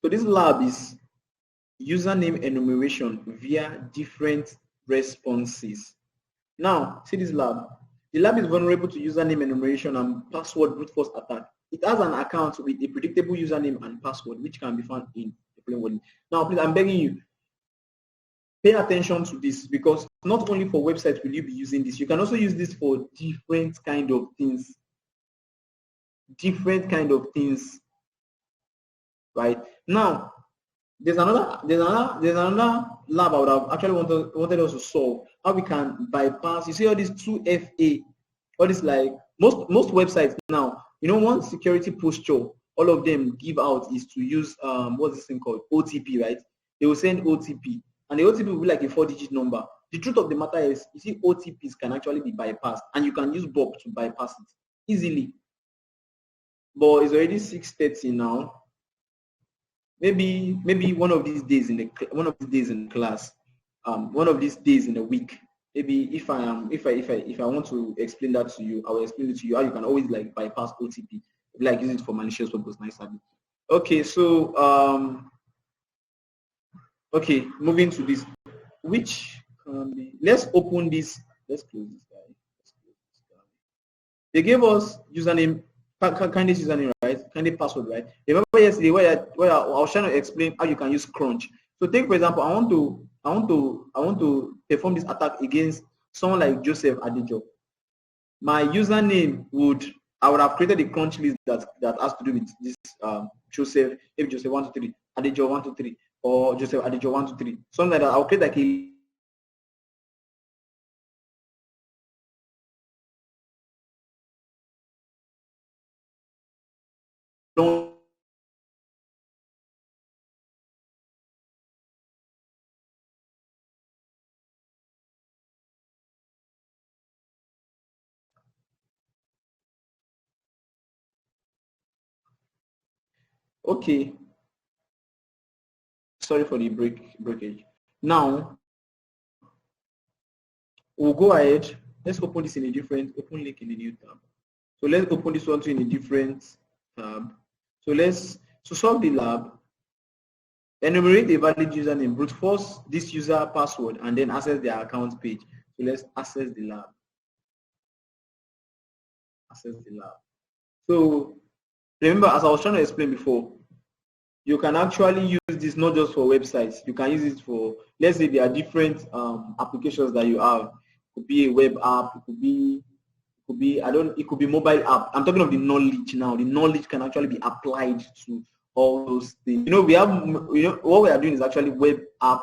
So this lab is username enumeration via different responses. Now, see this lab. The lab is vulnerable to username enumeration and password brute force attack. It has an account with a predictable username and password, which can be found in the plain wallet. Now, please, I'm begging you, pay attention to this, because not only for websites will you be using this, you can also use this for different kind of things. Different kind of things, right? Now, there's another lab I would have actually wanted us to solve, how we can bypass. You see all these 2FA, all this, like most websites now, you know, one security posture all of them give out is to use what's this thing called, OTP, right? They will send OTP, and the OTP will be like a 4-digit number. The truth of the matter is, you see, OTPs can actually be bypassed, and you can use Bob to bypass it easily. But it's already 6:30 now. Maybe one of these days in class, one of these days in the week, maybe if I want to explain that to you, I will explain it to you how you can always like bypass OTP, like use it for malicious purpose. Nice. Okay, so okay, moving to this, which let's open this. Let's close this guy. They gave us username, candidate username, right? Candidate password, right? Remember yesterday where I was trying to explain how you can use crunch. So take, for example, I want to perform this attack against someone like Joseph Adejo. My username I would have created a crunch list that has to do with this Joseph, if Joseph 123, Adejo 123, or Joseph Adejo 123, something like that. I'll create like a long. Okay, sorry for the breakage. Now we'll go ahead. Let's open this in a different link in a new tab. So let's open this one in a different tab. So to solve the lab, enumerate a valid username, brute force this user password, and then access their account page. So let's access the lab. So remember, as I was trying to explain before, you can actually use this not just for websites. You can use it for, let's say there are different applications that you have. It could be a web app. It could be it could be mobile app. I'm talking of the knowledge now. The knowledge can actually be applied to all those things. What we are doing is actually web app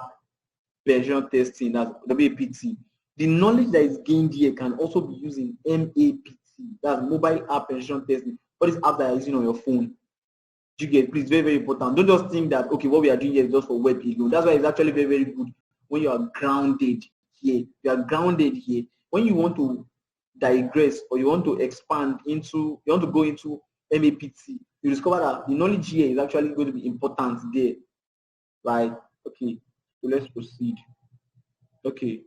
version testing, that's WAPT. The knowledge that is gained here can also be used in MAPT, that's mobile app version testing. All these apps that are using on your phone. You get, please, very, very important. Don't just think that, okay, what we are doing here is just for web alone. That's why it's actually very, very good when you are grounded here. You are grounded here. When you want to digress or you want to expand into, you want to go into MAPT, you discover that the knowledge here is actually going to be important there. Right? Okay, so let's proceed. Okay,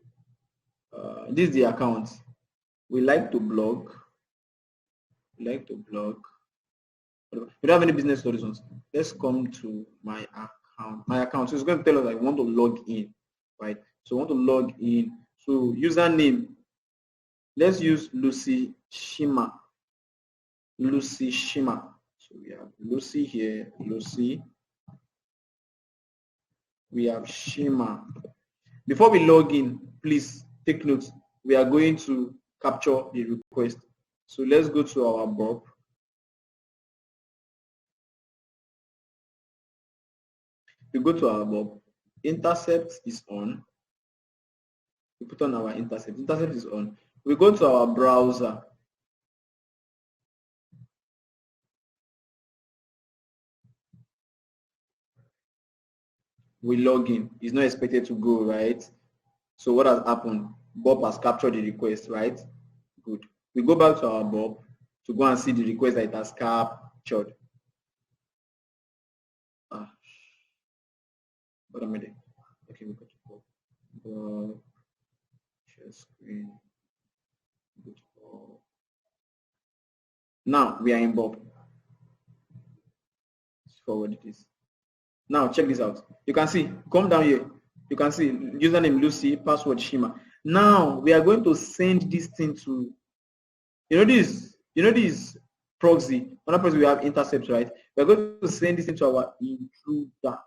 this is the account. We like to blog. We don't have any business horizons. Let's come to my account. So it's going to tell us I want to log in, right? So I want to log in. So username, let's use Lucy Shima. So we have Lucy here, Lucy. We have Shima. Before we log in, please take note. We are going to capture the request. So let's go to our Bob. We go to our Bob. Intercept is on. We put on our intercept. Intercept is on. We go to our browser. We log in. It's not expected to go, right? So what has happened? Bob has captured the request, right? Good. We go back to our Bob to go and see the request that it has captured. What am I doing? Okay, we go to Bob. Bob. Share screen. Go to Bob. Now we are in Bob. Let's forward this. Now check this out. You can see, come down here. You can see username Lucy, password Shima. Now we are going to send this thing to, this proxy. Another proxy we have intercept, right? We are going to send this into our intruder.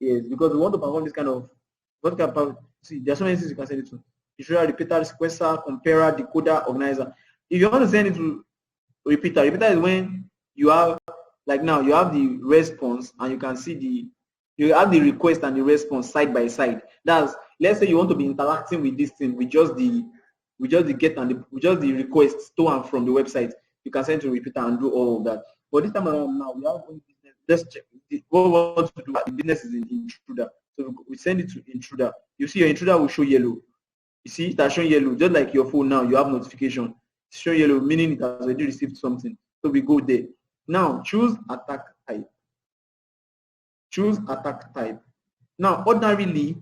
Yes, because we want to perform this kind of see, there's so many things you can send it to. Intruder, repeater, sequencer, comparer, decoder, organizer. If you want to send it to repeater is when you have, like now, you have the response and you can see you have the request and the response side by side. That's, let's say you want to be interacting with this thing with just the get and the requests to and from the website. You can send to repeater and do all of that. But this time around, now we have one business. Let's check what we want to do. The business is in intruder, so we send it to intruder. You see your intruder will show yellow. You see it has shown yellow, just like your phone now. You have notification. It's showing yellow, meaning it has already received something. So we go there. Now choose attack type. Choose attack type. Now ordinarily,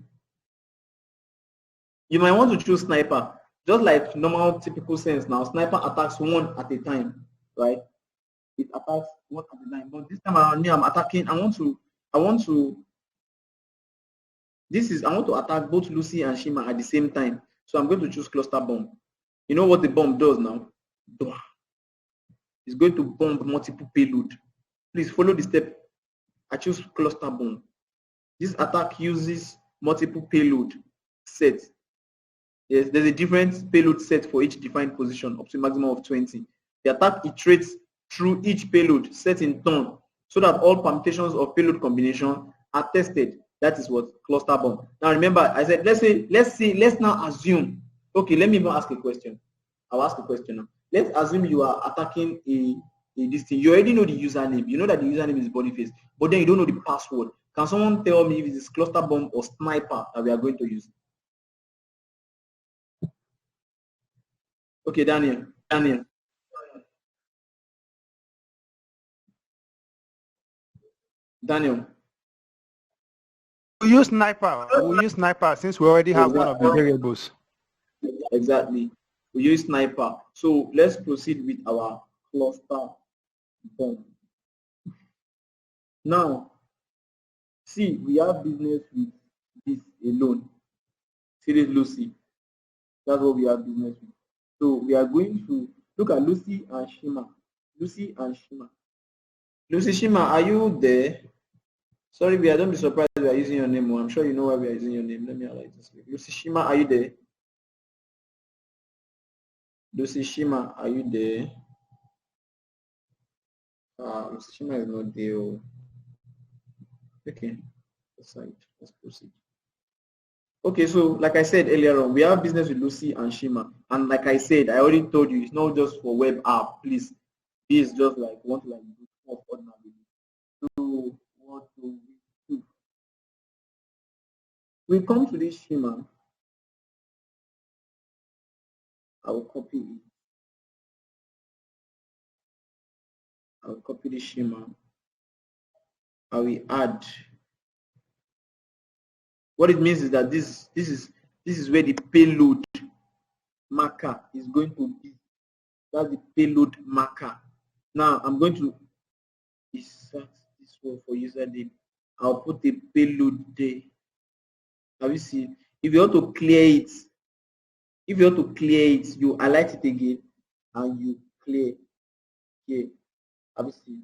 you might want to choose sniper, just like normal typical sense. Now sniper attacks one at a time, right? It attacks one at a time. But this time around, me, I'm attacking. I want to attack both Lucy and Shima at the same time. So I'm going to choose cluster bomb. You know what the bomb does now? It's going to bomb multiple payload. Please follow the step. I choose cluster bomb. This attack uses multiple payload sets. Yes, there's a different payload set for each defined position up to a maximum of 20. The attack iterates through each payload set in turn so that all permutations of payload combination are tested. That is what cluster bomb. Now remember, I said let's now assume. Okay, let me even ask a question. I'll ask a question now. Let's assume you are attacking this thing. You already know the username. You know that the username is Boniface, but then you don't know the password. Can someone tell me if it is cluster bomb or sniper that we are going to use? Okay, Daniel. We use sniper. We use sniper since we already have one of the variables. Exactly. We use sniper. So let's proceed with our cluster bomb. Now, see, we have business with this alone. See this Lucy. That's what we have business with. So we are going to look at Lucy and Shima. Lucy and Shima. Lucy, Shima, are you there? Sorry, don't be surprised we are using your name. I'm sure you know why we are using your name. Let me highlight this. Lucy, Shima, are you there? Lucy, Shima, are you there? Lucy, Shima is not there. Okay, let's proceed. Okay, so like I said earlier on, we have business with Lucy and Shima. And like I said, I already told you, it's not just for web app. Please, this is just like want to like do more ordinary. So what do we do? We come to this Shima. I will copy it. I will copy the Shima. I will add. What it means is that this is where the payload marker is going to be. That's the payload marker. Now I'm going to insert this one for username. I'll put the payload there. Have you seen? If you want to clear it, you highlight it again and you clear here. Have you seen?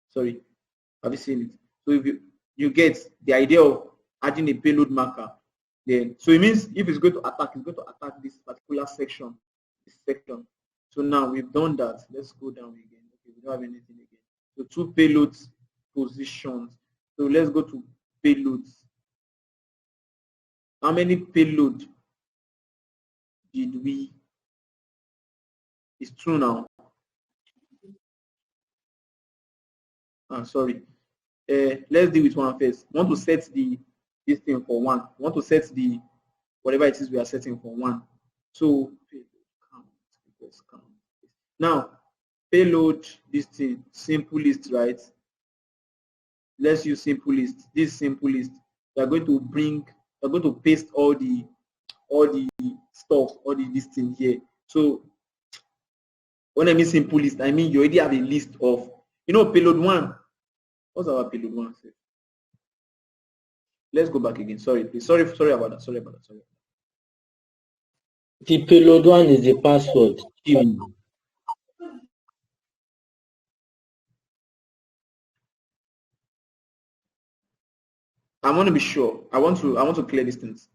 Sorry, have you seen it? So if you get the idea of adding a payload marker, then so it means if it's going to attack, this particular section, this section. So now we've done that. Let's go down again. Okay, we don't have anything again. So 2 payloads positions. So let's go to payloads. How many payload did we? It's 2 now. Sorry. Let's deal with one first. Want to set this thing for 1. Want to set the whatever it is we are setting for 1. So count. Now payload this thing, simple list, right? Let's use simple list. This simple list. We are going to paste all the stuff, all this thing here. So when I mean simple list, I mean you already have a list of, payload 1. What's our payload one? Let's go back again. Sorry, please. Sorry about that. Sorry. The payload one is the password. I want to be sure. I want to clear these things.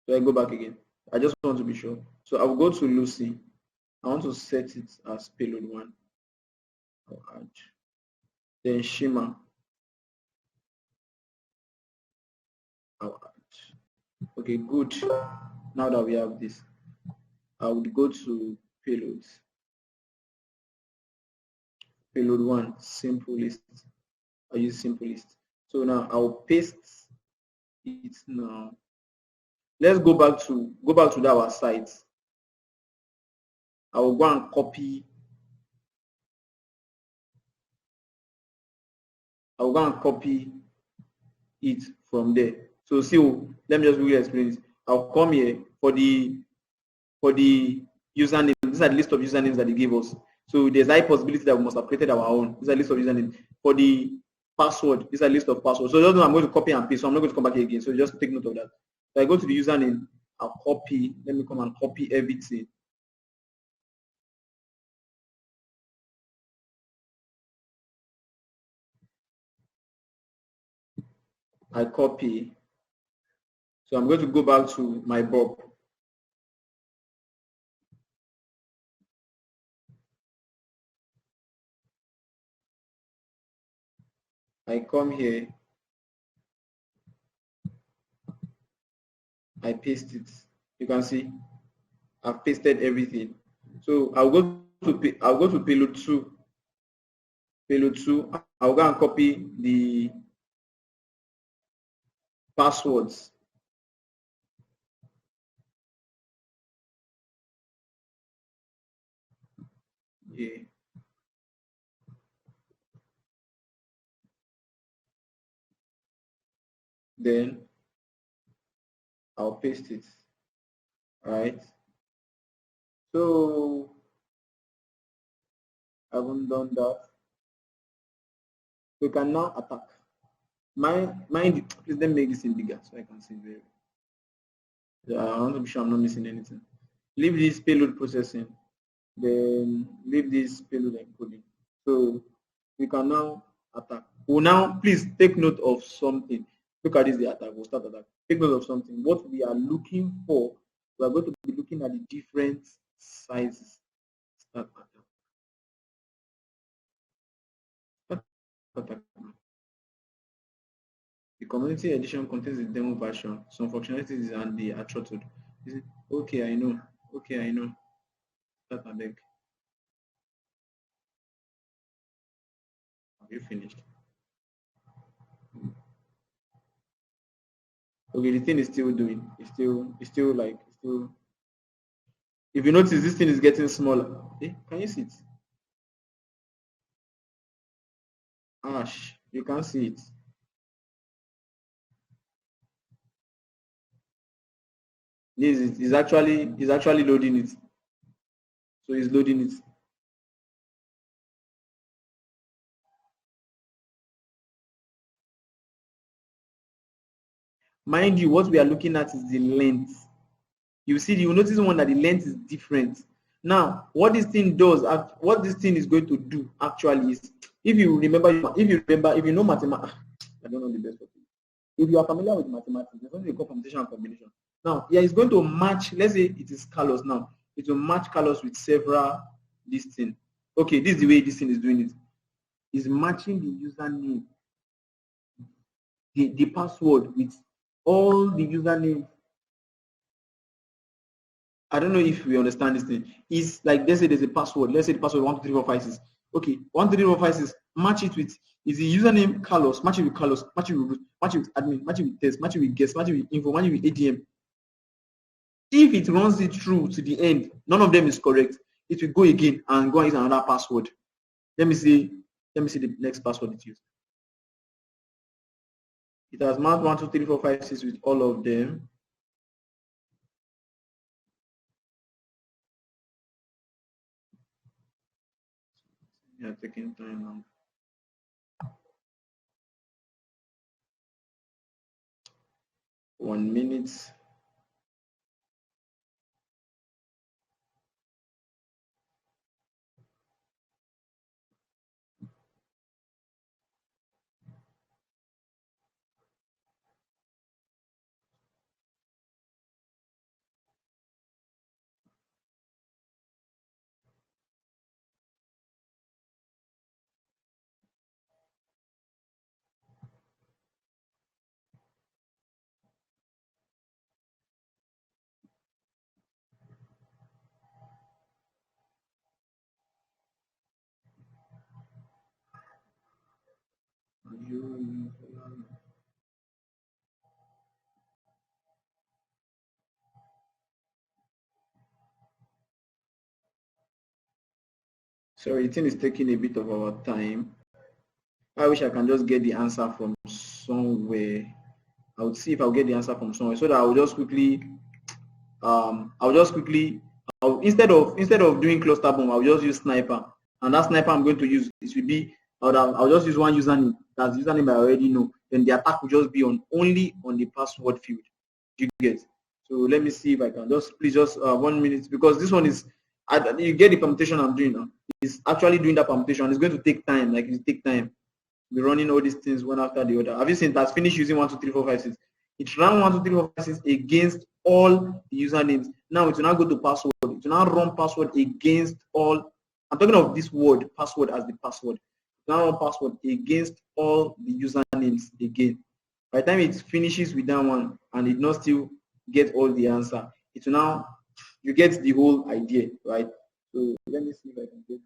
So I go back again. I just want to be sure. So I will go to Lucy. I want to set it as payload one. I'll add. Then Shima. I'll add. Okay, good. Now that we have this, I would go to payloads. Payload one, simple list. I use simple list. So now I'll paste it now. Let's go back to our site. I will go and copy. I'll go and copy it from there. So see, let me just really explain it. I'll come here for the username. These are the list of usernames that they gave us. So there's a high possibility that we must have created our own. These are a list of usernames. For the password, these are a list of passwords. So just know I'm going to copy and paste. So I'm not going to come back here again. So just take note of that. So I go to the username. I'll copy. Let me come and copy everything. I copy. So I'm going to go back to my Bob. I come here. I paste it. You can see I've pasted everything. So I'll go to payload 2. Payload 2. I'll go and copy the passwords. Yeah. Then I'll paste it. All right. So I haven't done that. We can now attack. Mind, please let me make this in bigger so I can see very. I want to be sure I'm not missing anything. Leave this payload processing. Then leave this payload encoding. So we can now attack. We'll now please take note of something. Look at this, the attack. We'll start attack. Take note of something. What we are looking for, we are going to be looking at the different sizes. Start attack. The community edition contains the demo version, some functionalities and the throttled. Okay, I know. Okay, I know. Start abeg. Have you finished? Okay, the thing is still doing. It's still like. If you notice, this thing is getting smaller. Can you see it? Ash, you can't see it. Yes, it's actually loading it. So it's loading it. Mind you, what we are looking at is the length. You see, you notice one that the length is different. Now, what this thing does, what this thing is going to do actually is, if you know mathematics, I don't know the best of it. If you are familiar with mathematics, there's something called permutation and combination. Now, yeah, it's going to match. Let's say it is colors now. It will match colors with several this thing. Okay, this is the way this thing is doing it. It's matching the username, the password with all the username. I don't know if we understand this thing. It's like, let's say there's a password. Let's say the password 123456. Okay, 123456. Match it with is the username Carlos. Match it with Carlos. Match it with root. Match it with admin. Match it with test. Match it with guest. Match it with info. Match it with ADM. If it runs it through to the end, none of them is correct. It will go again and go and use another password. Let me see the next password it used. It has marked 123456 with all of them. Yeah, taking time now. One minute. Sorry, the thing is taking a bit of our time. I wish I can just get the answer from somewhere. I would see if I'll get the answer from somewhere so that I'll just quickly instead of doing cluster bomb, I'll just use sniper. And that sniper I'm going to use, it will be I'll just use one username. That's username I already know. Then the attack will just be only on the password field. Do you get? So let me see if I can please just 1 minute, because this one is you get the permutation I'm doing now. It's actually doing that permutation. It's going to take time. Like it take time. We're running all these things one after the other. Have you seen that's finished using 1, 2, 3, 4, 5, 6? It ran 1, 2, 3, 4, 5, 6 against all the usernames. Now it will now go to password. It will now run password against all. I'm talking of this word, password as the password. It will now run password against all the usernames again. By the time it finishes with that one and it not still get all the answer, it will now, you get the whole idea, right? So let me see if I can get.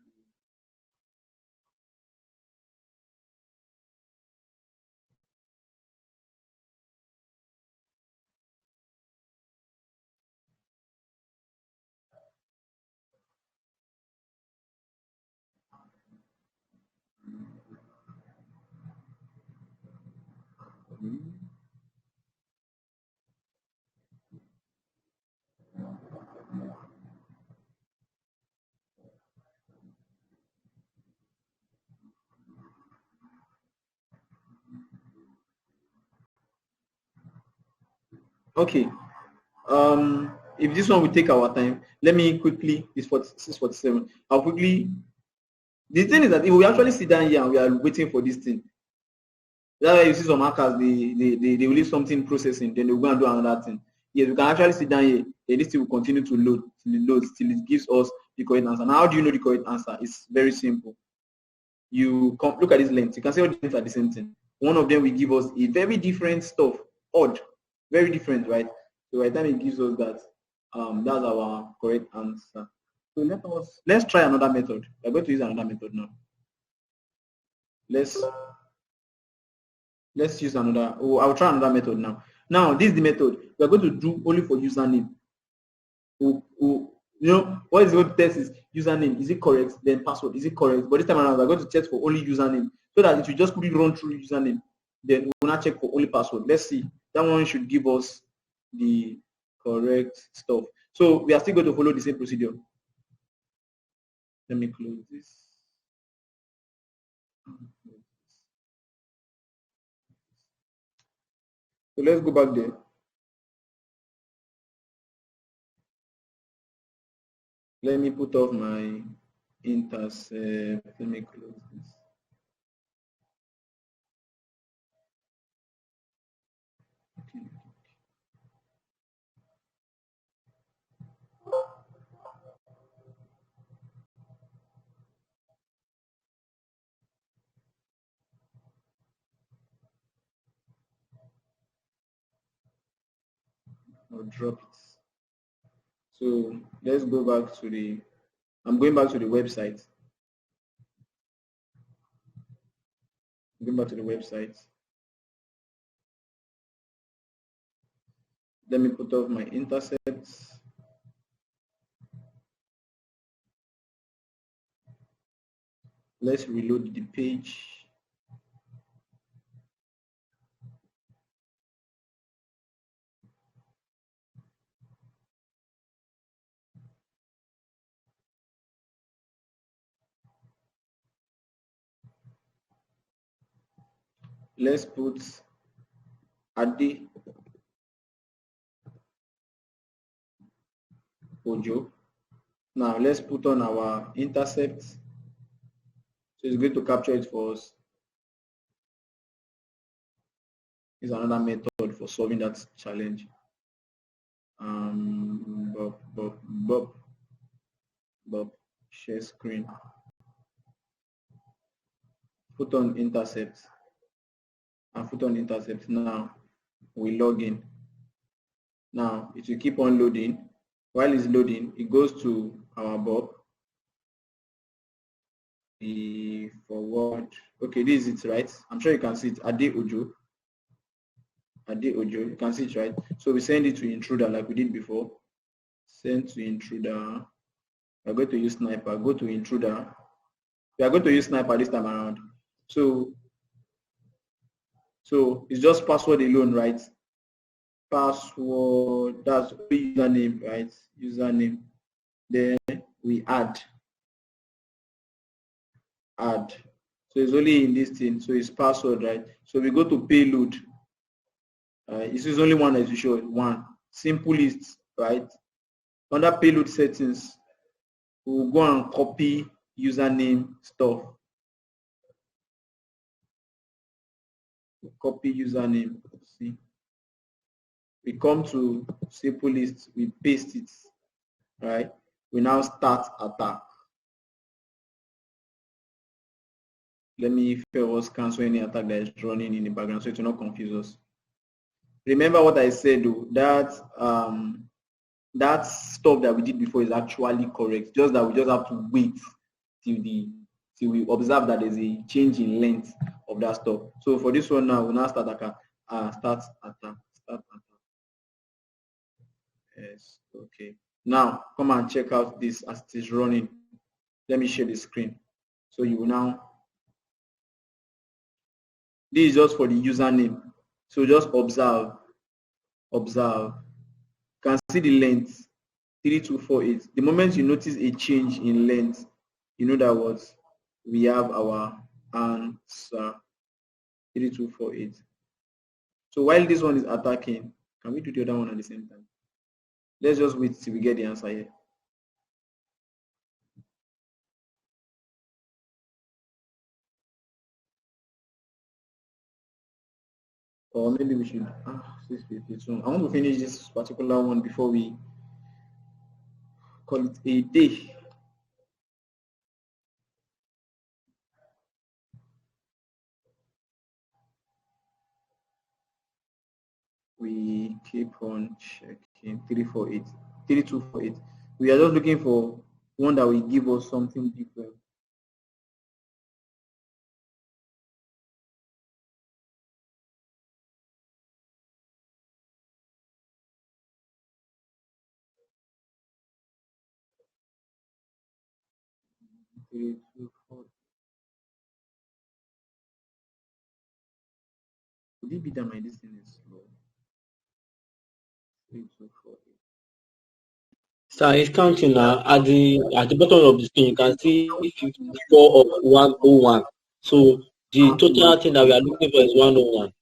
Okay. If this one will take our time, let me quickly, it's 6:47. I'll quickly, the thing is that if we actually sit down here and we are waiting for this thing, that's why you see some hackers, they will leave something processing, then they'll go and do another thing. Yes, we can actually sit down here, then this thing will continue to load till it loads, till it gives us the correct answer. Now, how do you know the correct answer? It's very simple. You look at this length, you can see all the lengths are the same thing. One of them will give us a very different stuff, odd, very different, right? So by the time it gives us that, that's our correct answer. So let's try another method. We're going to use another method now. Let's use another. Oh, I'll try another method now. Now this is the method we're going to do only for username. You know what is going to test is username, is it correct? Then password, is it correct? But this time around we're going to test for only username, so that it will just quickly run through username. Then we'll not check for only password. Let's see. That one should give us the correct stuff. So we are still going to follow the same procedure. Let me close this. So let's go back there. Let me put off my intercept. Let me close this. Okay. I'll drop it. So let's go back to the, I'm going back to the website. Going back to the website. Let me put off my intercepts. Let's reload the page. let's put Ade Ojo. Now let's put on our intercept. So it's going to capture it for us. Is another method for solving that challenge. Bob, share screen. Put on intercept. And put on intercept. Now we log in. Now it will keep on loading. While it's loading, it goes to our Bob. The forward. Okay, this is it, right? I'm sure you can see it. Ade Ojo. Ade Ojo. You can see it, right? So we send it to intruder like we did before. Send to intruder. We're going to use sniper. Go to intruder. We are going to use sniper this time around. So it's just password alone, right? Password, that's username, right? Username. Then we add. So it's only in this thing. So it's password, right? So we go to payload. This is only one as you show. One. Simple list, right? Under payload settings, we'll go and copy username stuff. Copy username. See, we come to simple list, we paste it, right? We now start attack. Let me first cancel any attack that is running in the background so it will not confuse us. Remember what I said though, that that stuff that we did before is actually correct, just that we just have to wait till we observe that there's a change in length of that stuff. So for this one now, we'll now start attack. Start attack. Yes, okay. Now come and check out this as it is running. Let me share the screen. So you will now, this is just for the username. So just observe. You can see the length 3248. The moment you notice a change in length, you know that what we have our answer 3248. So while this one is attacking, can we do the other one at the same time? Let's just wait till we get the answer here. Or maybe we should 652. I want to finish this particular one before we call it a day. We keep on checking 348, 3248. We are just looking for one that will give us something different. Would it be that my distance is slow? 3248. Sir, it's counting now. At the bottom of the screen, you can see 54 of 101. So the total thing that we are looking for is 101.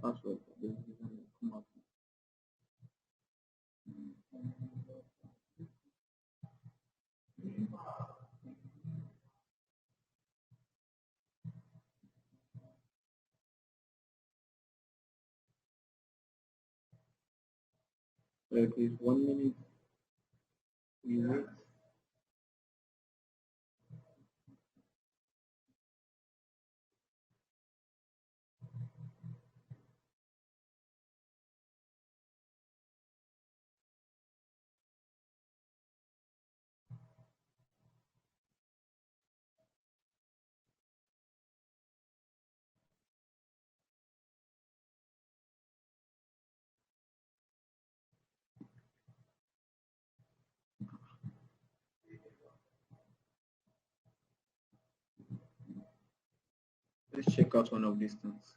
Password. Okay, 1 minute. We wait. Let's check out one of these things.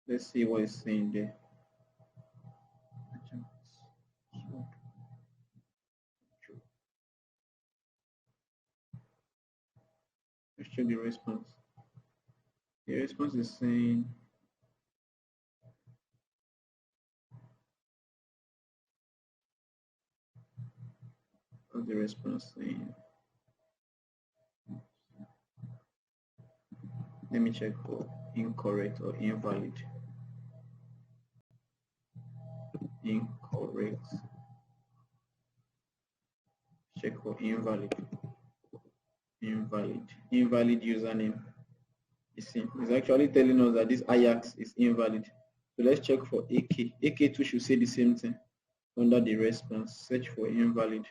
Let's see what it's saying there. Let's check the response. The response is saying what's the response saying? Let me check for incorrect or invalid. Incorrect. Check for invalid. Invalid username. You see, it's actually telling us that this Ajax is invalid. So let's check for AK. AK2 should say the same thing under the response. Search for invalid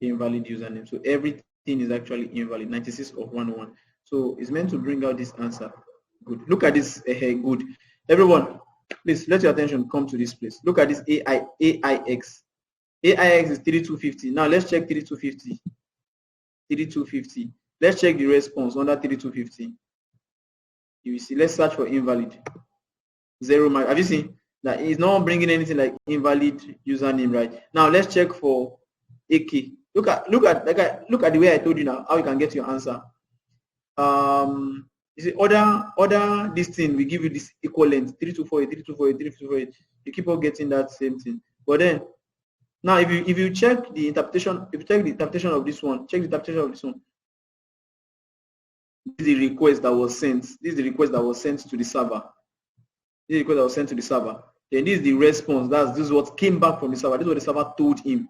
username. So everything is actually invalid. 96 of 101. So it's meant to bring out this answer. Good. Look at this. Good. Everyone, please let your attention come to this place. Look at this AIX. AIX is 3250. Now let's check 3250. 3250. Let's check the response under 3250. You will see. Let's search for invalid. 0 mark. Have you seen that it's not bringing anything like invalid username, right? Now let's check for AK. Look at the way I told you now how you can get your answer. You see, order this thing, we give you this equivalent 3248, 3248, 3248. You keep on getting that same thing. But then now if you check the interpretation, if you check the interpretation of this one, check the interpretation of this one. This is the request that was sent. This is the request that was sent to the server. This is the request that was sent to the server. Then this is the response. This is what came back from the server. This is what the server told him.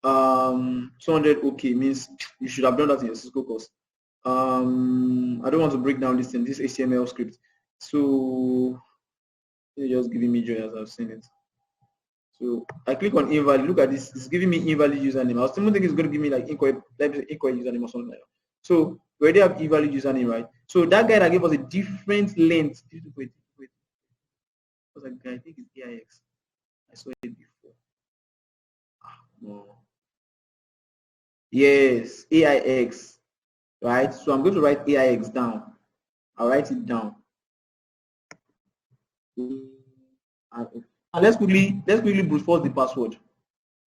200 okay means you should have done that in your Cisco course. I don't want to break down this thing, this HTML script. So it's just giving me joy as I've seen it. So I click on invalid. Look at this. It's giving me invalid username. I was thinking it's going to give me like incorrect username or something like that. So we already have invalid username, right? So that guy that gave us a different length. Wait. What's that guy? I think it's AIX. I saw it before. No. Yes, AIX. Right? So I'm going to write AIX down. I'll write it down. And let's quickly brute force the password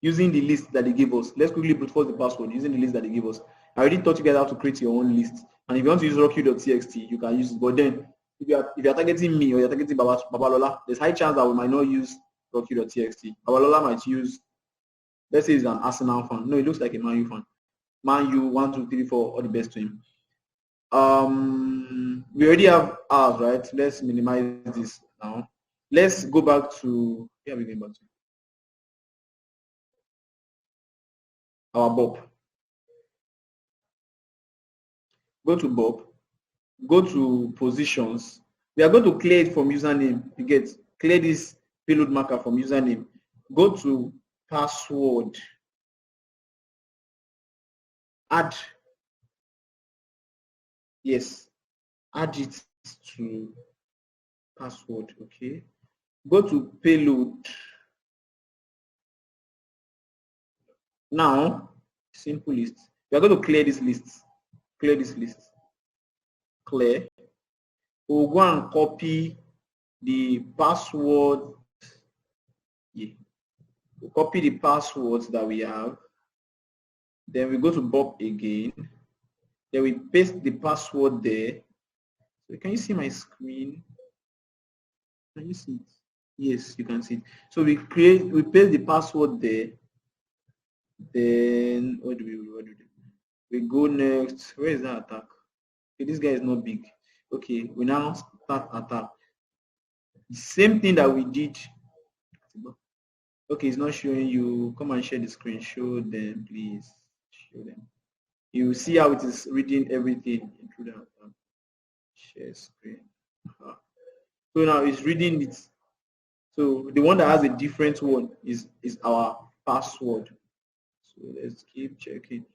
using the list that they gave us. Let's quickly brute force the password using the list that they gave us. I already taught you guys how to create your own list. And if you want to use rockq.txt, you can use it. But then if you're targeting me or you're targeting Babalola, there's high chance that we might not use rockq.txt. Babalola might use, let's say he's an Arsenal fan. No, it looks like a Man U fan. Man U 1, 2, 3, 4, all the best to him. We already have ours, right? Let's minimize this now. Let's go back to, where are we going back to? Our Bob. Go to Bob. Go to positions. We are going to clear it from username. You get, clear this payload marker from username. Go to password. Add. Yes. Add it to password. Okay. Go to payload. Now, simple list. We are going to clear this list. Clear this list. Clear. We'll go and copy the password. Yeah. We'll copy the passwords that we have. Then we go to Bob again. Then we paste the password there. So can you see my screen? Can you see it? Yes, you can see it. So we paste the password there. Then what do we do? We go next. Where is that attack? Okay, this guy is not big. Okay, we now start attack. The same thing that we did. Okay, it's not showing you. Come and share the screen. Show them, please. Show them. You see how it is reading everything into the attack. Share screen. So now it's reading it. So the one that has a different one is our password. So let's keep checking.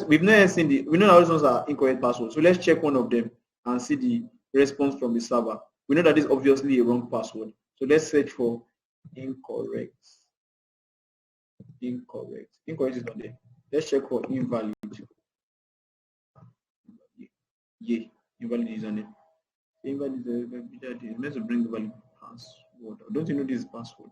We've never seen we know that those ones are incorrect passwords. So let's check one of them and see the response from the server. We know that is obviously a wrong password. So let's search for incorrect. Incorrect. Incorrect is not there. Let's check for invalid. Yeah, invalid username. Invalid vulnerability. It's meant to bring the valid password. Don't you know this password?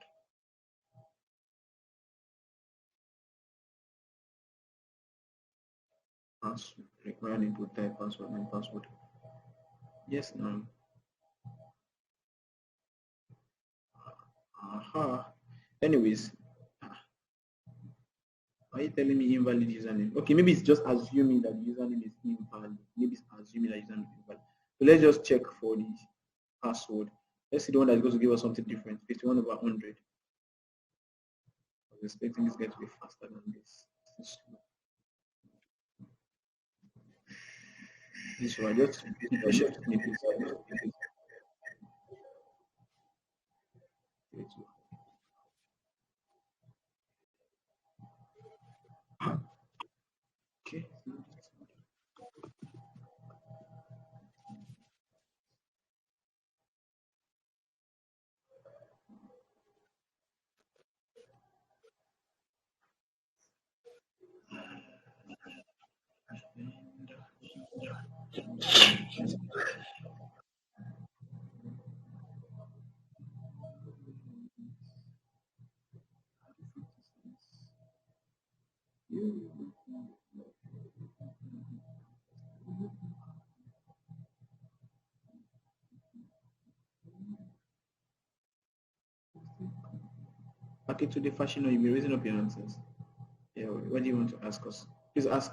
Password. Required input type password and password. Yes, no. Anyways, are you telling me invalid username? Okay, maybe it's just assuming that the username is invalid. Maybe it's assuming that username is invalid. So let's just check for the password. Let's see the one that's going to give us something different. 51 over 100. I was expecting this guy to be faster than this. This one, just check. Okay. Okay, to the fashion, you'll be raising up your answers. Yeah, what do you want to ask us? Please ask.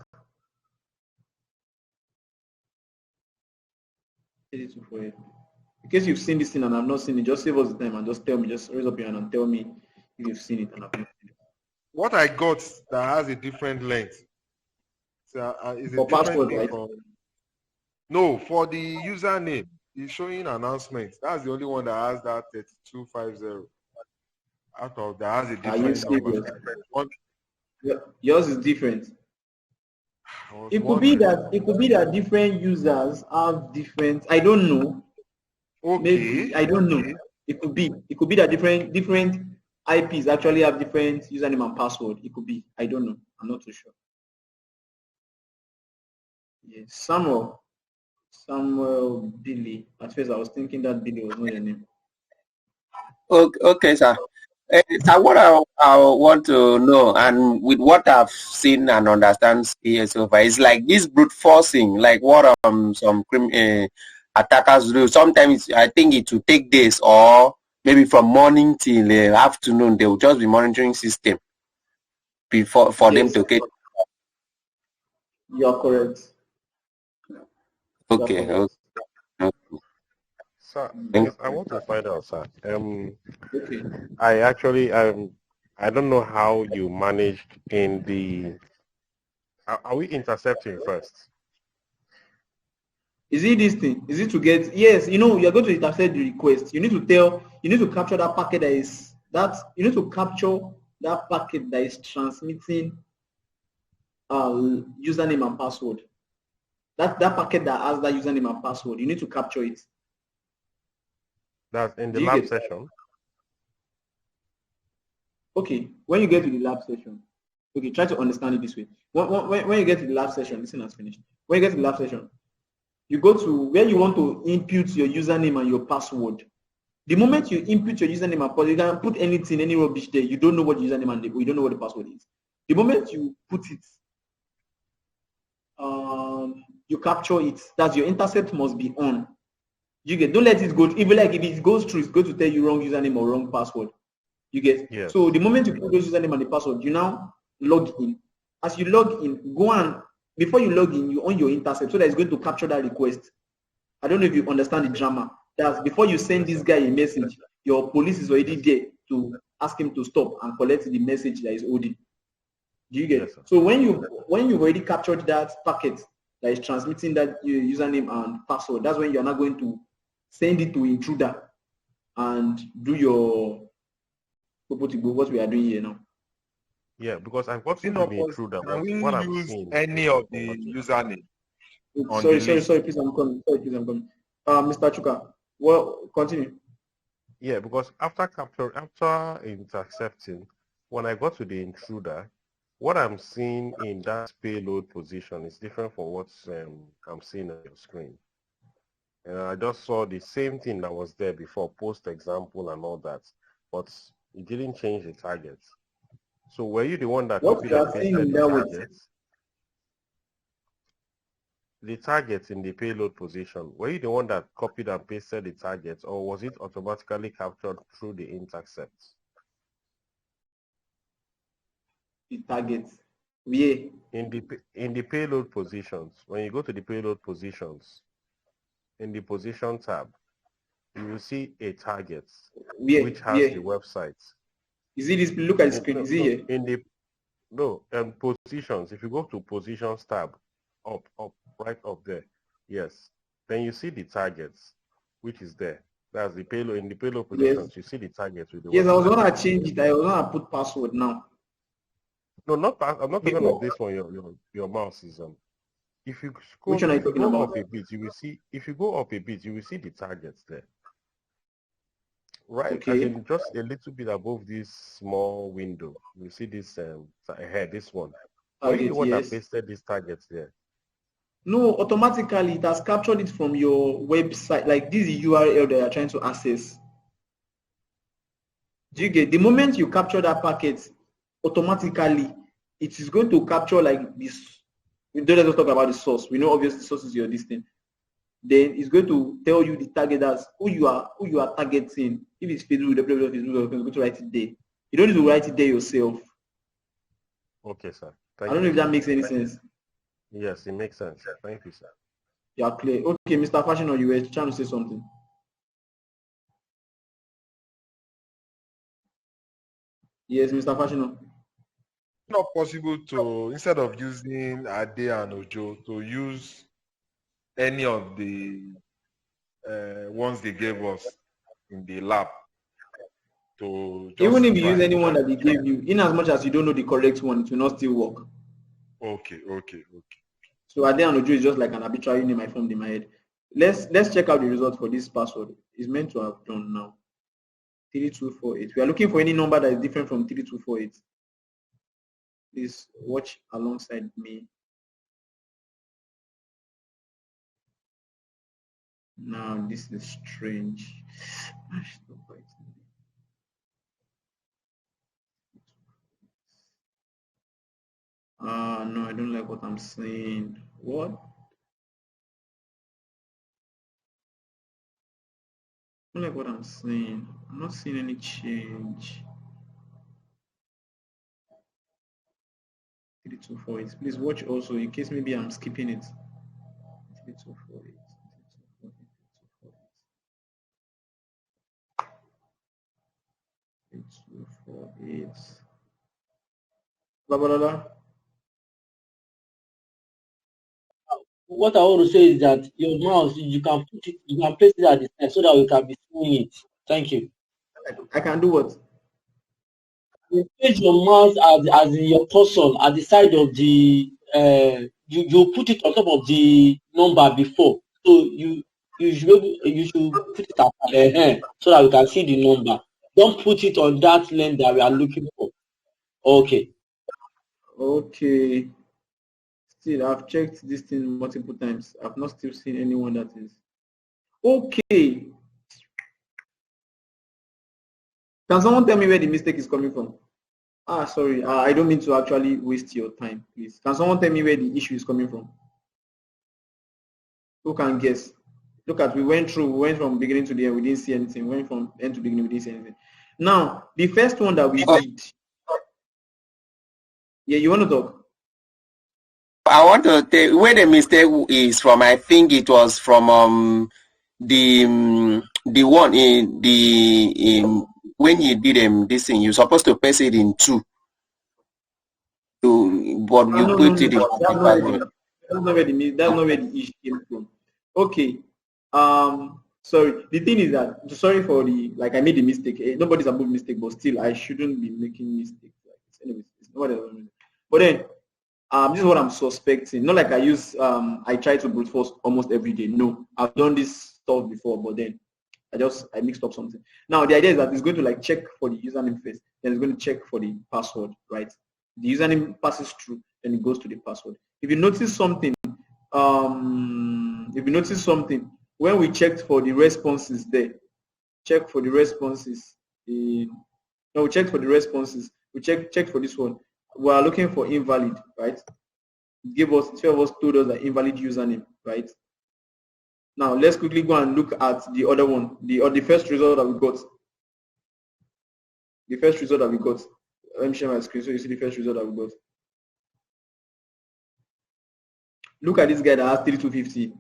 8248. In case you've seen this thing and I've not seen it, just save us the time and just tell me, just raise up your hand and tell me if you've seen it and I've not seen it. What I got that has a different length. So, is For a different password, thing right? from... No, for the username, it's showing announcements. That's the only one that has that 3250. Out of that has a Are you different number. serious? Yours is different. It could wondering. be that different users have different. I don't know. Okay. Maybe I don't know. It could be that different IPs actually have different username and password. It could be. I don't know. I'm not too sure. Yes, Samuel Billy. At first, I was thinking that Billy was not your name. Okay, sir. So what I want to know, and with what I've seen and understand here so far, is like this brute forcing, like what some attackers do. Sometimes I think it will take days, or maybe from morning till afternoon. They will just be monitoring system before for them to get. You are correct. Okay. Okay. Sir, please, I want to find out, sir. Okay. I actually I don't know how you managed in the. Are we intercepting first? Is it this thing? Is it to get? Yes, you're going to intercept the request. You need to capture that packet you need to capture that packet that is transmitting username and password. That packet that has that username and password, you need to capture it. That's in the lab session. Okay, when you get to the lab session, okay, try to understand it this way. When you get to the lab session, listen, has finished. When you get to the lab session, you go to where you want to input your username and your password. The moment you input your username and password, you can put anything, any rubbish there. You don't know what username and you don't know what the password is. The moment you put it, you capture it. That's your intercept must be on. Don't let it go. Even like if it goes through, it's going to tell you wrong username or wrong password. Yes. So the moment you put those username and the password, you now log in. As you log in, before you log in, you on your intercept so that it's going to capture that request. I don't know if you understand the drama. That's before you send this guy a message, your police is already there to ask him to stop and collect the message that is holding. Do you get it? So when you've already captured that packet that is transmitting that username and password, that's when you're not going to send it to intruder and do your what we are doing here now. Yeah, because I've gotten to the intruder. Can we what use seen, any of the username? Sorry, please, I'm coming. Mr. Chuka, well, continue. Yeah, because after intercepting, when I got to the intruder, what I'm seeing in that payload position is different from what I'm seeing on your screen. And I just saw the same thing that was there before, post example and all that, but it didn't change the target. So were you the one that What copied you and are saying pasted in the that way? targets? The targets in the payload position, were you the one that copied and pasted the targets, or was it automatically captured through the intercepts? The target. Yeah. In the payload positions, when you go to the payload positions, in the position tab, you will see a target which has the website. Is it this? Look at the screen. Is it here? In the positions, if you go to positions tab, up, right up there, yes, then you see the targets, which is there. That's the payload. In the payload positions, you see the targets with the Yes, website. I was gonna change it. I was gonna put password now. No, I'm not talking of this one. Your mouse is If you go, Which one are you talking about? up a bit, you will see. If you go up a bit, you will see the targets there. Right, as in just a little bit above this small window, you see this here, this one. Were you the one that pasted these targets there? No, automatically it has captured it from your website. Like this is the URL that you are trying to access. Do you get? The moment you capture that packet, automatically it is going to capture like this. We don't just talk about the source. We know obviously the source is your listing. Then it's going to tell you the target as who you are targeting. If it's Facebook, you're going to write it there. You don't need to write it there yourself. Okay, sir. I don't know if that makes any sense. Yes, it makes sense. Thank you, sir. You are clear. Okay, Mr. Fashion, or you were trying to say something? Yes, Mr. Fashion. Not possible to, instead of using Ade and Ojo, to use any of the ones they gave us in the lab. To just even if you use anyone that they gave you, in as much as you don't know the correct one, it will not still work. Okay. So Ade and Ojo is just like an arbitrary name I formed in my head. Let's check out the result for this password. It's meant to have done now. 3248. We are looking for any number that is different from 3248. Please watch alongside me. Now this is strange. No, I don't like what I'm saying. What? I don't like what I'm saying. I'm not seeing any change. 3248. Please watch also in case maybe I'm skipping it. 3248. 3248. Blah, blah, blah. What I want to say is that your mouse, you can place it at the side so that we can be seeing it. Thank you. I can do what? You place your mouse as in your cursor at the side of the you put it on top of the number before. So you should put it at so that we can see the number. Don't put it on that lane that we are looking for. Okay. Okay. Still, I've checked this thing multiple times. I've not still seen anyone that is. Okay. Can someone tell me where the mistake is coming from? Sorry. I don't mean to actually waste your time, please. Can someone tell me where the issue is coming from? Who can guess? Look at, we went from beginning to the end, we didn't see anything. We went from end to beginning, we didn't see anything. Now, the first one that we did. Yeah, you want to talk? I want to tell where the mistake is from. I think it was from the one in the when you did this thing, you're supposed to paste it in 2. But you put it in. That's not where the issue came from. Okay. Sorry. The thing is that, sorry for the, like, I made a mistake. Nobody's above mistake, but still I shouldn't be making mistakes like this. Anyways, it's nobody else. But then this is what I'm suspecting. Not like I try to brute force almost every day. No, I've done this stuff before, but then I mixed up something. Now the idea is that it's going to like check for the username first, then it's going to check for the password, right? The username passes through, then it goes to the password. If you notice something, when we checked for the responses there, check for the responses. No, we checked for the responses. We checked for this one. We are looking for invalid, right? It told us that invalid username, right? Now let's quickly go and look at the other one, the first result that we got. The first result that we got. Let me share my screen so you see the first result that we got. Look at this guy that has 3250,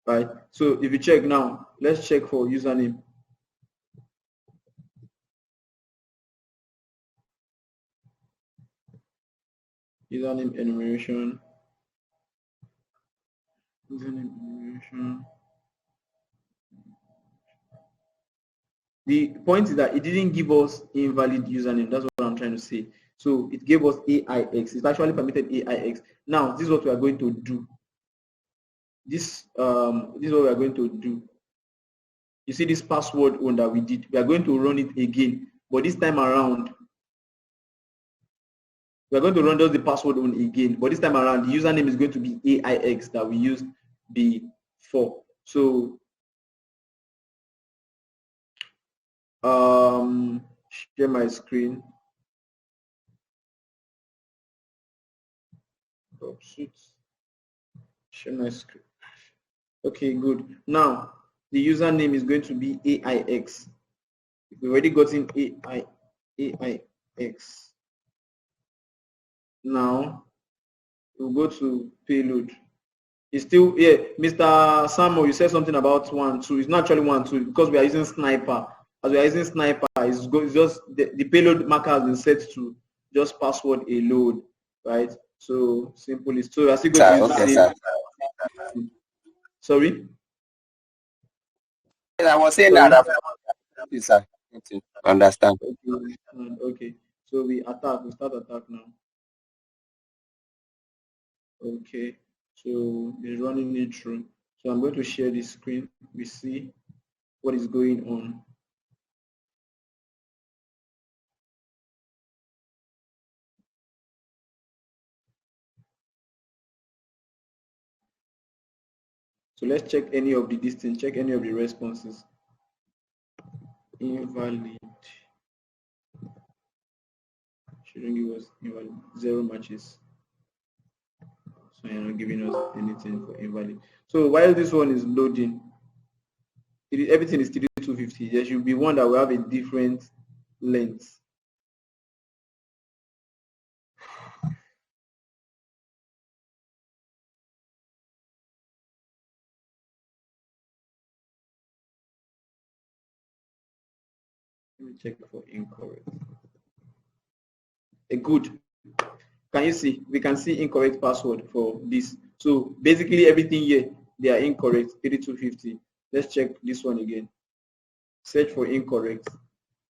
right? So if you check now, let's check for username. Username enumeration. Username enumeration. The point is that it didn't give us invalid username. That's what I'm trying to say. So it gave us AIX. It's actually permitted AIX. Now this is what we are going to do. This is what we are going to do. You see this password one that we did. We are going to run it again, but this time around, we are going to run just the password one again. But this time around, the username is going to be AIX that we used before. So share my screen. Share my screen. Okay, good. Now the username is going to be AIX. We've already gotten AIX. Now we'll go to payload. It's still, yeah, Mr. Samuel, you said something about 1, 2. It's not actually 1, 2 because we are using sniper. As we are using sniper, it's just the payload marker has been set to just password a load, right? So simple is so. I still going to use the same. Sorry. I was saying that. Sir. Understand. Okay. So we start attack now. Okay. So it's running it through. So I'm going to share the screen. We see what is going on. So let's check any of the distance, check any of the responses. Invalid. Shouldn't give us invalid. 0 matches. So you're not giving us anything for invalid. So while this one is loading, everything is 3250. There should be one that will have a different length. Let me check for incorrect. Good. Can you see? We can see incorrect password for this. So basically everything here, they are incorrect, 3250. Let's check this one again. Search for incorrect.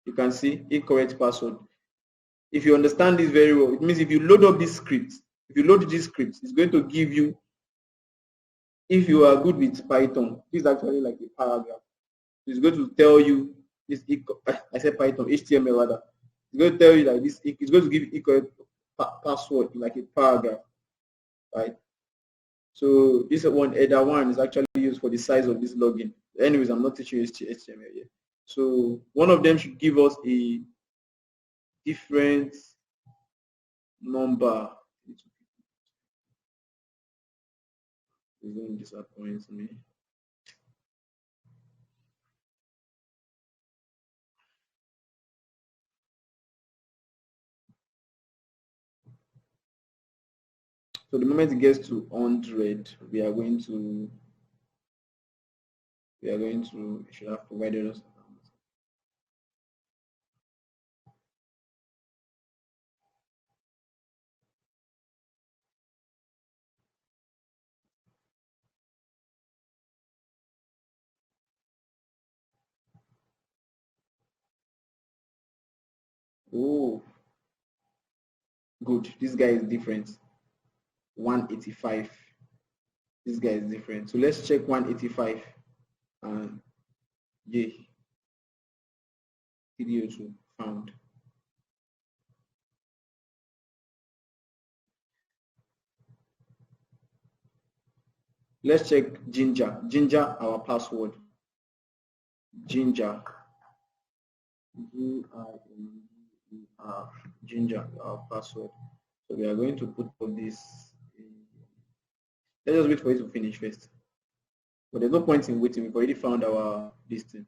You can see incorrect password. If you understand this very well, it means if you load up this script, it's going to give you, if you are good with Python, this is actually like a paragraph. It's going to tell you this, I said Python, HTML rather. It's going to tell you that this, it's going to give you incorrect password in like a paragraph, right? So this one, header 1 is actually used for the size of this login. Anyways, I'm not teaching you HTML yet. So one of them should give us a different number. It won't disappoint me. So the moment it gets to 100, it should have provided us. Oh, good. This guy is different. 185. This guy is different. So let's check 185. And yeah, 302 found. Let's check Ginger. Ginger, our password. Ginger. G-I-N-G-E-R. Ginger, our password. So we are going to put all this. Let's just wait for it to finish first. But there's no point in waiting. We've already found our listing.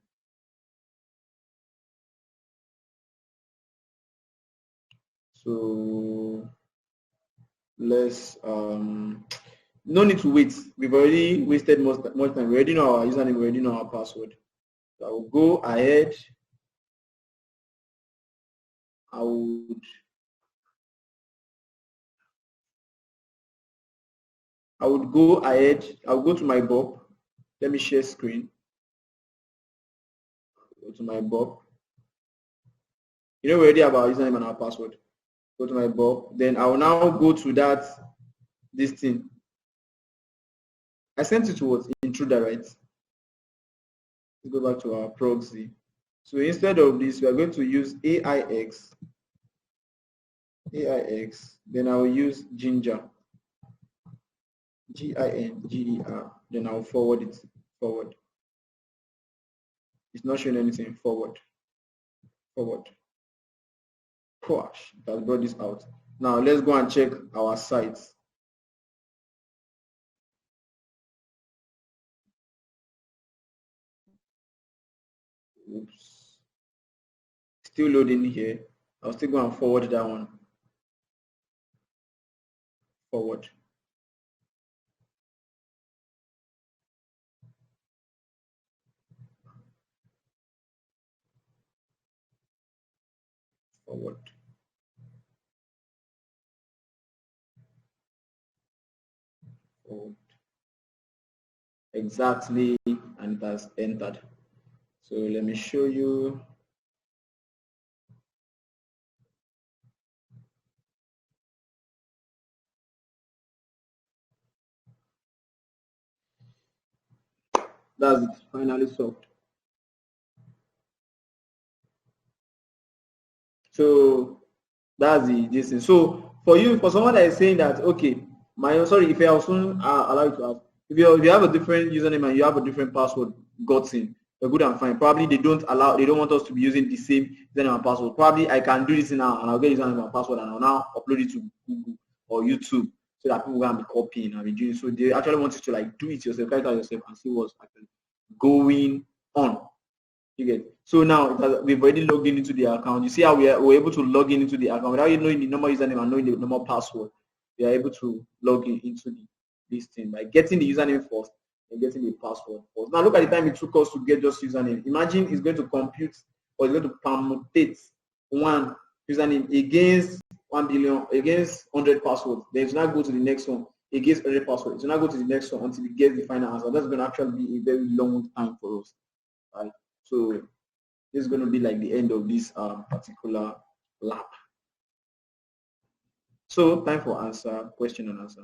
So let's no need to wait. We've already wasted more time. We already know our username, we already know our password. So I will go ahead. I would go ahead. I'll go to my Bob. Let me share screen. Go to my Bob. You know we already have our username and our password. Go to my Bob. Then I will now go to this thing. I sent it to what? Intruder, right? Let's go back to our proxy. So instead of this, we are going to use AIX. Then I will use Ginger. G-I-N-G-E-R. Then I'll forward it. Forward. It's not showing anything. Forward. Gosh, it has brought this out. Now let's go and check our sites. Oops. Still loading here. I'll still go and forward that one. Forward. Forward. Forward. Exactly, and it has entered. So let me show you. That's it, finally solved. So that's this thing. So for someone that is saying that, okay, if I also allow you to ask, if you have a different username and you have a different password gotten, you're good and fine. Probably they don't want us to be using the same username and password. Probably I can do this now and I'll get username and password and I'll now upload it to Google or YouTube so that people can be copying and be doing. So they actually want you to like do it yourself, write it yourself and see what's actually going on. You get. So now we've already logged into the account. You see how we're able to log into the account without knowing the normal username and knowing the normal password. We are able to log into this thing by getting the username first and getting the password first. Now look at the time it took us to get just username. Imagine it's going to compute or it's going to permutate one username against 1 billion, against 100 passwords. Then it's not go to the next one against 100 passwords. It's not go to the next one until we get the final answer. That's going to actually be a very long time for us, right? So this is going to be like the end of this particular lab. So time for question and answer.